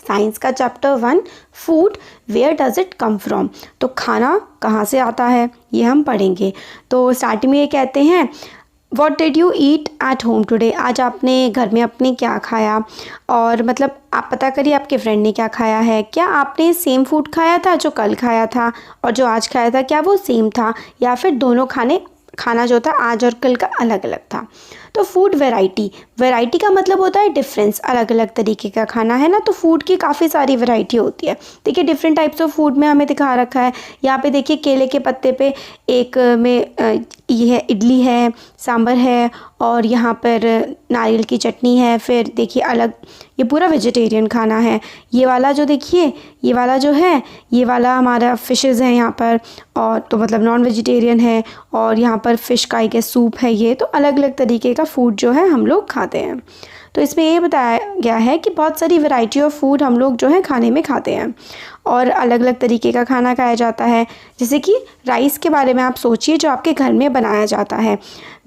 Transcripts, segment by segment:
Science का chapter 1 food, where does it come from. तो खाना कहाँ से आता है ये हम पढ़ेंगे। तो स्टार्टिंग में ये कहते हैं what did you eat at home today. आज आपने घर में अपने क्या खाया, और मतलब आप पता करिए आपके फ्रेंड ने क्या खाया है। क्या आपने सेम फूड खाया था जो कल खाया था और जो आज खाया था, क्या वो सेम था, या फिर दोनों खाना जो था आज और कल का अलग अलग था। तो फूड वैरायटी, वैरायटी का मतलब होता है डिफरेंस, अलग अलग तरीके का खाना है ना। तो फूड की काफ़ी सारी वैरायटी होती है। देखिए डिफरेंट टाइप्स ऑफ फूड में हमें दिखा रखा है। यहाँ पे देखिए केले के पत्ते पे एक में ये है इडली है, सांभर है, और यहाँ पर नारियल की चटनी है। फिर देखिए अलग, ये पूरा वेजिटेरियन खाना है। ये वाला जो देखिए, ये वाला जो है, ये वाला हमारा फिशेज़ है यहाँ पर, और तो मतलब नॉन वेजिटेरियन है। और यहाँ पर फ़िश का एक सूप है। ये तो अलग अलग तरीके का फूड जो है हम लोग खाते हैं। तो इसमें ये बताया गया है कि बहुत सारी वैरायटी ऑफ फूड हम लोग जो है खाने में खाते हैं, और अलग अलग तरीके का खाना खाया जाता है। जैसे कि राइस के बारे में आप सोचिए, जो आपके घर में बनाया जाता है।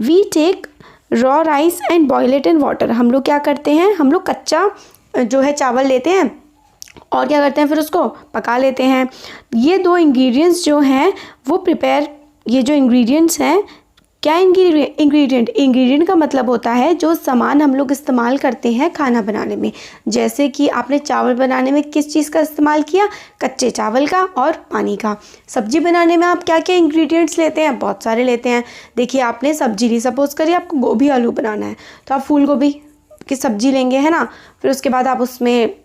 We take raw rice and boil it in water. हम लोग क्या करते हैं, हम लोग कच्चा जो है चावल लेते हैं और क्या करते हैं, फिर उसको पका लेते हैं। ये दो इंग्रेडिएंट्स जो हैं वो प्रिपेयर, ये जो इंग्रेडिएंट्स हैं, क्या इंग्रेडिएंट का मतलब होता है जो सामान हम लोग इस्तेमाल करते हैं खाना बनाने में। जैसे कि आपने चावल बनाने में किस चीज़ का इस्तेमाल किया, कच्चे चावल का और पानी का। सब्जी बनाने में आप क्या क्या इंग्रेडिएंट्स लेते हैं, बहुत सारे लेते हैं। देखिए आपने सब्जी ली, सपोज़ करिए आपको गोभी आलू बनाना है, तो आप फूल गोभी की सब्जी लेंगे, है ना। फिर उसके बाद आप उसमें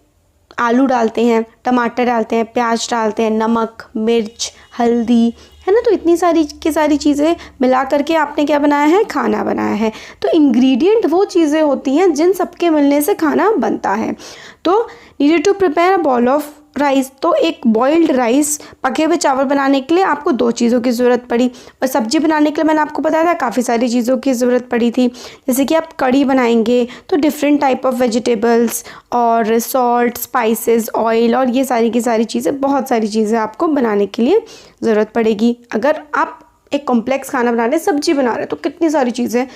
आलू डालते हैं, टमाटर डालते हैं, प्याज डालते हैं, नमक, मिर्च, हल्दी, है ना। तो इतनी सारी चीज़ें मिला करके आपने क्या बनाया है, खाना बनाया है। तो इंग्रेडिएंट वो चीज़ें होती हैं जिन सबके मिलने से खाना बनता है। तो needed to prepare a bowl of rice, तो एक बॉइल्ड राइस, पके हुए चावल बनाने के लिए आपको दो चीज़ों की ज़रूरत पड़ी। और सब्जी बनाने के लिए मैंने आपको बताया था काफ़ी सारी चीज़ों की ज़रूरत पड़ी थी। जैसे कि आप कढ़ी बनाएंगे तो डिफरेंट टाइप ऑफ वेजिटेबल्स और सॉल्ट, स्पाइसेस, ऑयल, और ये सारी की सारी चीज़ें, बहुत सारी चीज़ें आपको बनाने के लिए ज़रूरत पड़ेगी। अगर आप एक कॉम्प्लेक्स खाना बना रहे हैं, सब्जी बना रहे हैं, तो कितनी सारी चीज़ें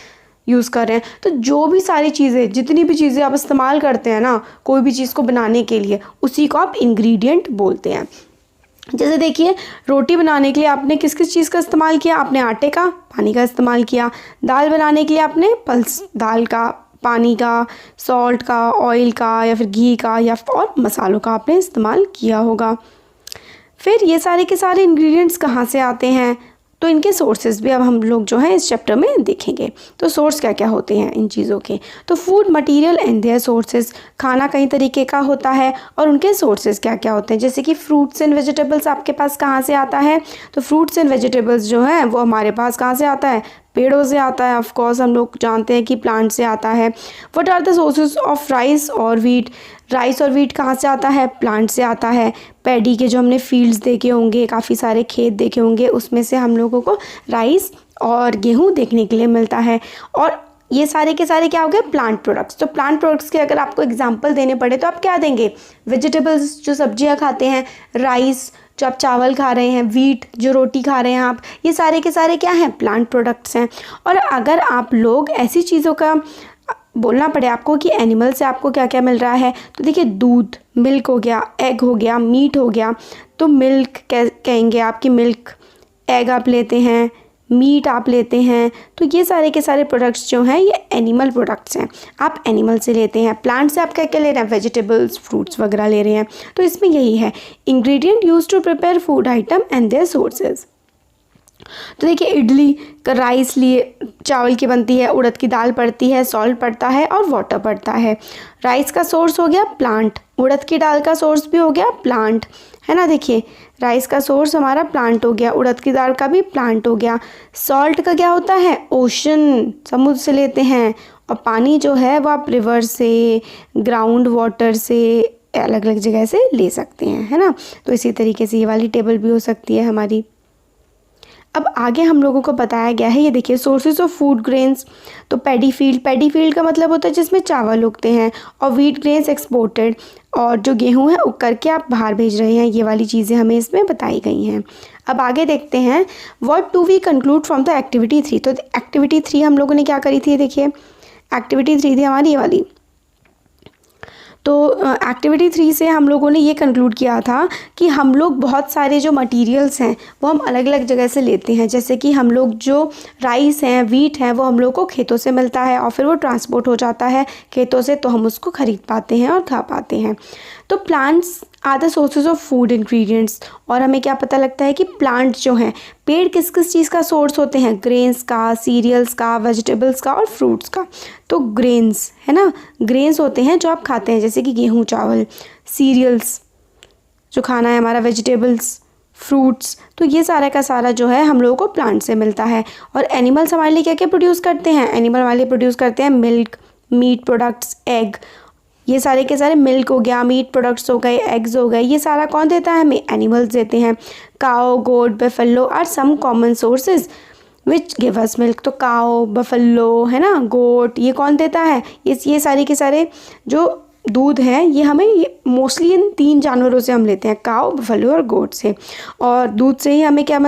यूज़ कर रहे हैं। तो जो भी सारी चीज़ें, जितनी भी चीज़ें आप इस्तेमाल करते हैं ना कोई भी चीज़ को बनाने के लिए, उसी को आप इंग्रेडिएंट बोलते हैं। जैसे देखिए रोटी बनाने के लिए आपने किस किस चीज़ का इस्तेमाल किया, आपने आटे का, पानी का इस्तेमाल किया। दाल बनाने के लिए आपने पल्स दाल का, पानी का, सॉल्ट का, ऑयल का, या फिर घी का, या और मसालों का आपने इस्तेमाल किया होगा। फिर ये सारे के सारे इंग्रेडिएंट्स कहाँ से आते हैं, तो इनके सोर्सेज भी अब हम लोग जो है इस चैप्टर में देखेंगे। तो सोर्स क्या क्या होते हैं इन चीज़ों के, तो food material and their sources, खाना कई तरीके का होता है और उनके सोर्सेज क्या क्या होते हैं। जैसे कि फ्रूट्स एंड वेजिटेबल्स आपके पास कहाँ से आता है, तो फ्रूट्स एंड वेजिटेबल्स जो है वो हमारे पास कहाँ से आता है, पेड़ों से आता है। ऑफ कोर्स हम लोग जानते हैं कि प्लांट से आता है। What are the sources of rice और व्हीट, राइस और व्हीट कहाँ से आता है, प्लांट से आता है। पैडी के जो हमने फील्ड्स देखे होंगे, काफ़ी सारे खेत देखे होंगे, उसमें से हम लोगों को राइस और गेहूँ देखने के लिए मिलता है। और ये सारे के सारे क्या हो गए, प्लांट प्रोडक्ट्स। तो प्लांट प्रोडक्ट्स के अगर आपको एग्जांपल देने पड़े तो आप क्या देंगे, वेजिटेबल्स जो सब्जियां खाते हैं, राइस जो आप चावल खा रहे हैं, व्हीट जो रोटी खा रहे हैं आप, ये सारे के सारे क्या हैं, प्लांट प्रोडक्ट्स हैं। और अगर आप लोग ऐसी चीज़ों का बोलना पड़े आपको कि एनिमल से आपको क्या क्या मिल रहा है, तो देखिए दूध, मिल्क हो गया, एग हो गया, मीट हो गया। तो मिल्क कहेंगे आपकी मिल्क, एग आप लेते हैं, मीट आप लेते हैं। तो ये सारे के सारे प्रोडक्ट्स जो हैं ये एनिमल प्रोडक्ट्स हैं, आप एनिमल से लेते हैं। प्लांट से आप क्या क्या ले रहे हैं, वेजिटेबल्स, फ्रूट्स वगैरह ले रहे हैं। तो इसमें यही है ingredient use to prepare food item and their sources. तो देखिए इडली का राइस लिए चावल की बनती है, उड़द की दाल पड़ती है, सॉल्ट पड़ता है और वाटर पड़ता है। राइस का सोर्स हो गया प्लांट, उड़द की दाल का सोर्स भी हो गया प्लांट, है ना। देखिए राइस का सोर्स हमारा प्लांट हो गया, उड़द की दाल का भी प्लांट हो गया। सॉल्ट का क्या होता है, ओशन, समुद्र से लेते हैं। और पानी जो है वो आप रिवर से, ग्राउंड वाटर से, अलग अलग जगह से ले सकते हैं, है ना। तो इसी तरीके से ये वाली टेबल भी हो सकती है हमारी। अब आगे हम लोगों को बताया गया है, ये देखिए सोर्सेज ऑफ फूड ग्रेन्स। तो पैडी फील्ड का मतलब होता है जिसमें चावल उगते हैं, और व्हीट ग्रेन्स एक्सपोर्टेड, और जो गेहूं है उग करके आप बाहर भेज रहे हैं। ये वाली चीज़ें हमें इसमें बताई गई हैं। अब आगे देखते हैं what do we conclude from the activity 3। तो एक्टिविटी 3 हम लोगों ने क्या करी थी, देखिए एक्टिविटी 3 थी हमारी ये वाली। तो एक्टिविटी 3 से हम लोगों ने ये कंक्लूड किया था कि हम लोग बहुत सारे जो मटेरियल्स हैं वो हम अलग अलग जगह से लेते हैं। जैसे कि हम लोग जो राइस हैं, वीट हैं, वो हम लोग को खेतों से मिलता है और फिर वो ट्रांसपोर्ट हो जाता है खेतों से, तो हम उसको ख़रीद पाते हैं और खा पाते हैं। तो plants are the sources of food ingredients. और हमें क्या पता लगता है कि प्लांट जो हैं, पेड़ किस किस चीज़ का सोर्स होते हैं? ग्रेन्स का, सीरियल्स का, वेजिटेबल्स का और फ्रूट्स का। तो ग्रेन्स है ना, ग्रेन्स होते हैं जो आप खाते हैं, जैसे कि गेहूँ, चावल। सीरियल्स जो खाना है हमारा, वेजिटेबल्स, फ्रूट्स। तो ये सारा का सारा जो है हम लोगों को प्लांट से मिलता है। और एनिमल्स हमारे लिए क्या क्या प्रोड्यूस करते हैं? एनिमल हमारे लिए प्रोड्यूस करते हैं मिल्क, मीट प्रोडक्ट्स, एग। ये सारे के सारे, मिल्क हो गया, मीट प्रोडक्ट्स हो गए, एग्स हो गए, ये सारा कौन देता है हमें? एनिमल्स देते हैं। Cow, goat, buffalo are some common sources which give us milk. तो काओ, बफेलो है ना, गोट, ये कौन देता है? ये सारे के सारे जो दूध है ये हमें मोस्टली इन 3 जानवरों से हम लेते हैं, काओ, बफेलो और गोट से। और दूध से ही हमें क्या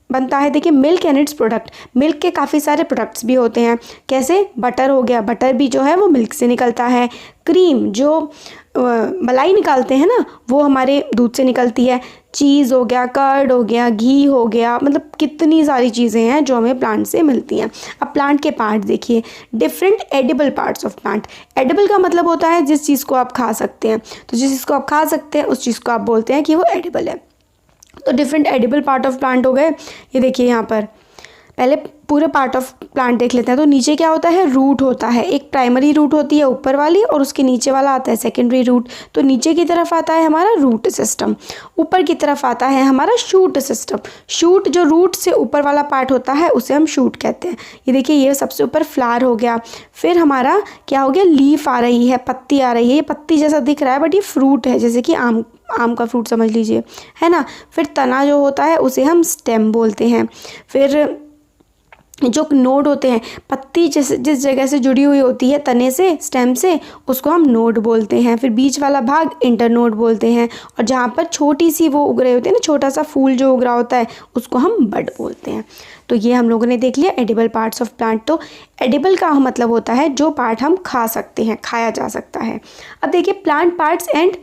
बनता है? देखिए, milk and it's product. Milk के काफ़ी सारे प्रोडक्ट्स भी होते हैं। कैसे? बटर हो गया, बटर भी जो है वो मिल्क से निकलता है। क्रीम, जो मलाई निकालते हैं ना, वो हमारे दूध से निकलती है। चीज़ हो गया, कर्ड हो गया, घी हो गया, मतलब कितनी सारी चीज़ें हैं जो हमें प्लांट से मिलती हैं। अब प्लांट के पार्ट देखिए, different edible parts of plant. Edible का मतलब होता है जिस चीज़ को आप खा सकते हैं। तो जिस चीज़ को आप खा सकते हैं उस चीज़ को आप बोलते हैं कि वो एडिबल है। तो different edible part of plant हो गए। ये देखिए यहाँ पर पहले पूरे पार्ट ऑफ प्लांट देख लेते हैं। तो नीचे क्या होता है? रूट होता है। एक प्राइमरी रूट होती है ऊपर वाली, और उसके नीचे वाला आता है सेकेंडरी रूट। तो नीचे की तरफ आता है हमारा रूट सिस्टम, ऊपर की तरफ आता है हमारा शूट सिस्टम। शूट, जो रूट से ऊपर वाला पार्ट होता है उसे हम शूट कहते हैं। ये देखिए, ये सबसे ऊपर फ्लावर हो गया। फिर हमारा क्या हो गया? लीफ आ रही है, पत्ती आ रही है। ये पत्ती जैसा दिख रहा है बट ये फ्रूट है, जैसे कि आम का फ्रूट समझ लीजिए, है ना। फिर तना जो होता है उसे हम स्टेम बोलते हैं। फिर जो नोड होते हैं, पत्ती जिस जगह से जुड़ी हुई होती है तने से, स्टेम से, उसको हम नोड बोलते हैं। फिर बीच वाला भाग इंटरनोड बोलते हैं। और जहाँ पर छोटी सी वो उग रहे होते हैं ना, छोटा सा फूल जो उग रहा होता है, उसको हम बड बोलते हैं। तो ये हम लोगों ने देख लिया एडिबल पार्ट्स ऑफ प्लांट। तो एडिबल का मतलब होता है जो पार्ट हम खा सकते हैं, खाया जा सकता है। अब देखिए, plant parts and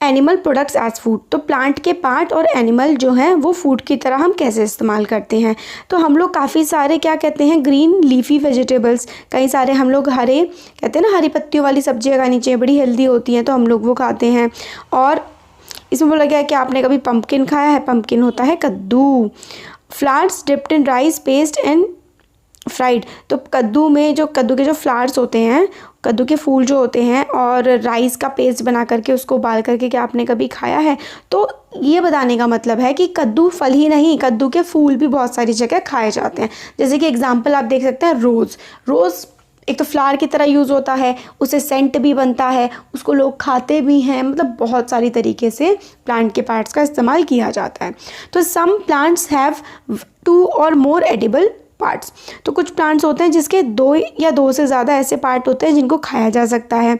animal products as food. तो प्लांट के पार्ट और एनिमल जो हैं वो फूड की तरह हम कैसे इस्तेमाल करते हैं? तो हम लोग काफ़ी सारे क्या कहते हैं, ग्रीन लीफी वेजिटेबल्स, कई सारे हम लोग हरे कहते हैं ना, हरी पत्तियों वाली सब्जियां खानी चाहिए, बड़ी हेल्दी होती हैं, तो हम लोग वो खाते हैं। और इसमें बोला गया है कि आपने कभी पम्पकिन खाया है? पम्पकिन होता है कद्दू। Flowers dipped in rice paste and fried. तो कद्दू में जो कद्दू के जो फ्लावर्स होते हैं, कद्दू के फूल जो होते हैं, और राइस का पेस्ट बना करके उसको उबाल करके, क्या आपने कभी खाया है? तो ये बताने का मतलब है कि कद्दू फल ही नहीं, कद्दू के फूल भी बहुत सारी जगह खाए जाते हैं। जैसे कि एग्जांपल आप देख सकते हैं, रोज़ एक तो फ्लावर की तरह यूज़ होता है, उससे सेंट भी बनता है, उसको लोग खाते भी हैं। मतलब बहुत सारी तरीके से प्लांट के पार्ट्स का इस्तेमाल किया जाता है। तो सम प्लांट्स हैव 2 और मोर एडिबल पार्ट्स। तो कुछ प्लांट्स होते हैं जिसके 2 या 2 से ज़्यादा ऐसे पार्ट होते हैं जिनको खाया जा सकता है।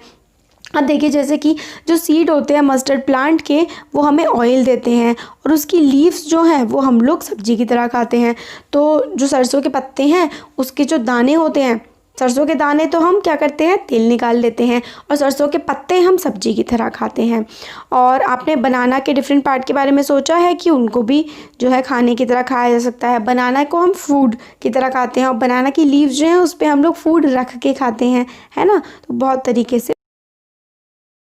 अब देखिए, जैसे कि जो सीड होते हैं मस्टर्ड प्लांट के, वो हमें ऑयल देते हैं, और उसकी लीव्स जो हैं वो हम लोग सब्जी की तरह खाते हैं। तो जो सरसों के पत्ते हैं, उसके जो दाने होते हैं, सरसों के दाने तो हम क्या करते हैं, तेल निकाल लेते हैं, और सरसों के पत्ते हम सब्जी की तरह खाते हैं। और आपने बनाना के डिफरेंट पार्ट के बारे में सोचा है कि उनको भी जो है खाने की तरह खाया जा सकता है। बनाना को हम फूड की तरह खाते हैं, और बनाना की लीव्स जो हैं उस पर हम लोग फूड रख के खाते हैं, है ना। तो बहुत तरीके से